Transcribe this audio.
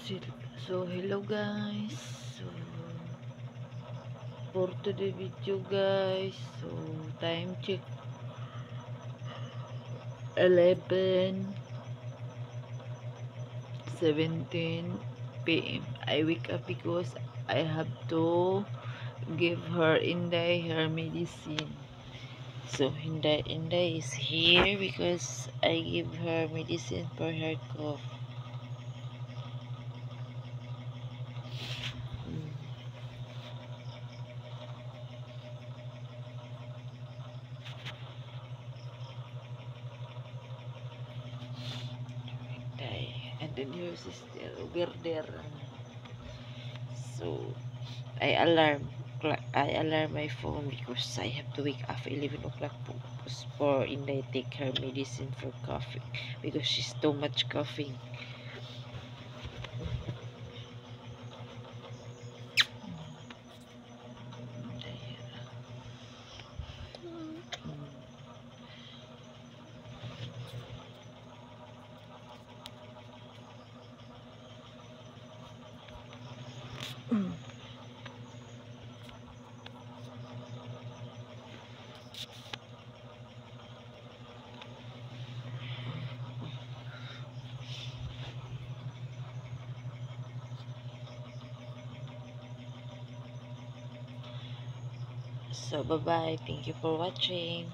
So hello guys. So for today video guys. So time check 11:17 p.m. I wake up because I have to give her Inday her medicine. So Inday is here because I give her medicine for her cough. And then yours is still over there. So I alarm my phone because I have to wake up 11 o'clock for Inday take her medicine for coughing because she's too much coughing. So bye bye, thank you for watching.